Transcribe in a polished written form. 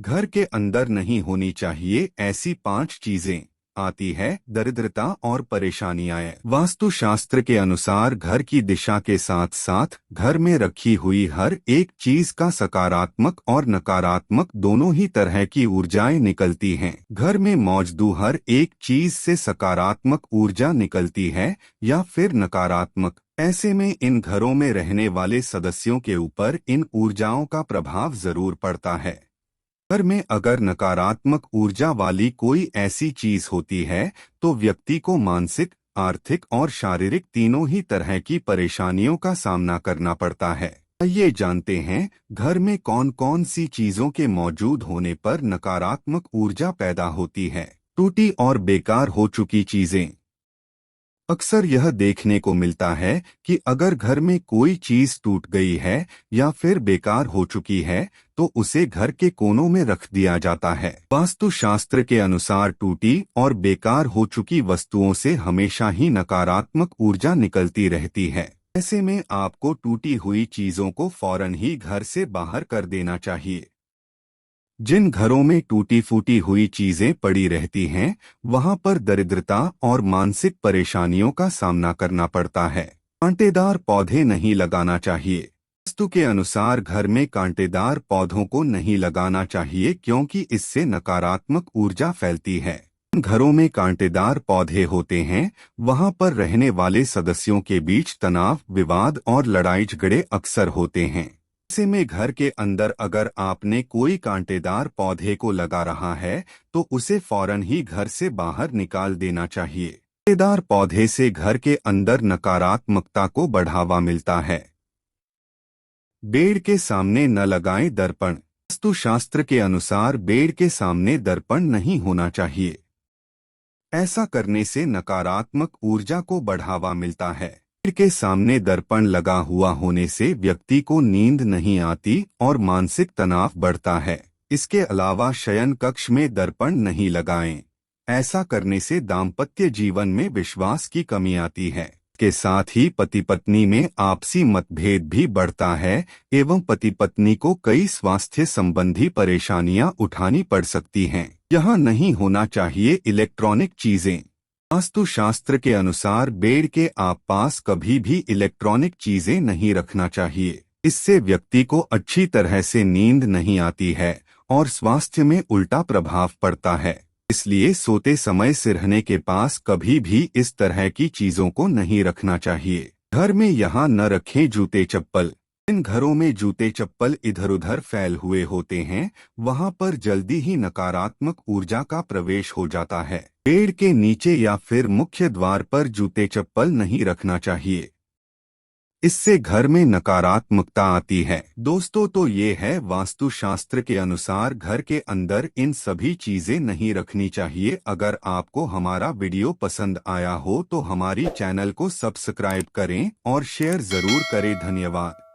घर के अंदर नहीं होनी चाहिए ऐसी 5 चीजें आती है दरिद्रता और परेशानियां। वास्तुशास्त्र के अनुसार घर की दिशा के साथ साथ घर में रखी हुई हर एक चीज का सकारात्मक और नकारात्मक दोनों ही तरह की ऊर्जाएं निकलती हैं। घर में मौजूद हर एक चीज से सकारात्मक ऊर्जा निकलती है या फिर नकारात्मक। ऐसे में इन घरों में रहने वाले सदस्यों के ऊपर इन ऊर्जाओं का प्रभाव जरूर पड़ता है। घर में अगर नकारात्मक ऊर्जा वाली कोई ऐसी चीज होती है तो व्यक्ति को मानसिक, आर्थिक और शारीरिक तीनों ही तरह की परेशानियों का सामना करना पड़ता है। आइए जानते हैं घर में कौन कौन सी चीजों के मौजूद होने पर नकारात्मक ऊर्जा पैदा होती है। टूटी और बेकार हो चुकी चीजें। अक्सर यह देखने को मिलता है कि अगर घर में कोई चीज टूट गई है या फिर बेकार हो चुकी है तो उसे घर के कोनों में रख दिया जाता है। वास्तुशास्त्र के अनुसार टूटी और बेकार हो चुकी वस्तुओं से हमेशा ही नकारात्मक ऊर्जा निकलती रहती है। ऐसे में आपको टूटी हुई चीजों को फौरन ही घर से बाहर कर देना चाहिए। जिन घरों में टूटी फूटी हुई चीजें पड़ी रहती हैं, वहां पर दरिद्रता और मानसिक परेशानियों का सामना करना पड़ता है। कांटेदार पौधे नहीं लगाना चाहिए। वास्तु के अनुसार घर में कांटेदार पौधों को नहीं लगाना चाहिए क्योंकि इससे नकारात्मक ऊर्जा फैलती है। घरों में कांटेदार पौधे होते हैं, वहां पर रहने वाले सदस्यों के बीच तनाव, विवाद और लड़ाई झगड़े अक्सर होते हैं। ऐसे में घर के अंदर अगर आपने कोई कांटेदार पौधे को लगा रहा है तो उसे फौरन ही घर से बाहर निकाल देना चाहिए। कांटेदार पौधे से घर के अंदर नकारात्मकता को बढ़ावा मिलता है। बेड के सामने न लगाएं दर्पण। वास्तुशास्त्र के अनुसार बेड के सामने दर्पण नहीं होना चाहिए। ऐसा करने से नकारात्मक ऊर्जा को बढ़ावा मिलता है। बेड के सामने दर्पण लगा हुआ होने से व्यक्ति को नींद नहीं आती और मानसिक तनाव बढ़ता है। इसके अलावा शयन कक्ष में दर्पण नहीं लगाएं। ऐसा करने से दाम्पत्य जीवन में विश्वास की कमी आती है। के साथ ही पति पत्नी में आपसी मतभेद भी बढ़ता है एवं पति पत्नी को कई स्वास्थ्य संबंधी परेशानियां उठानी पड़ सकती हैं। यह नहीं होना चाहिए इलेक्ट्रॉनिक चीजें। वास्तुशास्त्र के अनुसार बेड के आसपास कभी भी इलेक्ट्रॉनिक चीजें नहीं रखना चाहिए। इससे व्यक्ति को अच्छी तरह से नींद नहीं आती है और स्वास्थ्य में उल्टा प्रभाव पड़ता है। इसलिए सोते समय सिरहाने के पास कभी भी इस तरह की चीजों को नहीं रखना चाहिए। घर में यहाँ न रखें जूते चप्पल। इन घरों में जूते चप्पल इधर उधर फैल हुए होते हैं, वहां पर जल्दी ही नकारात्मक ऊर्जा का प्रवेश हो जाता है। बेड के नीचे या फिर मुख्य द्वार पर जूते चप्पल नहीं रखना चाहिए। इससे घर में नकारात्मकता आती है। दोस्तों, तो ये है वास्तुशास्त्र के अनुसार घर के अंदर इन सभी चीजें नहीं रखनी चाहिए। अगर आपको हमारा वीडियो पसंद आया हो तो हमारी चैनल को सब्सक्राइब करें और शेयर जरूर करें। धन्यवाद।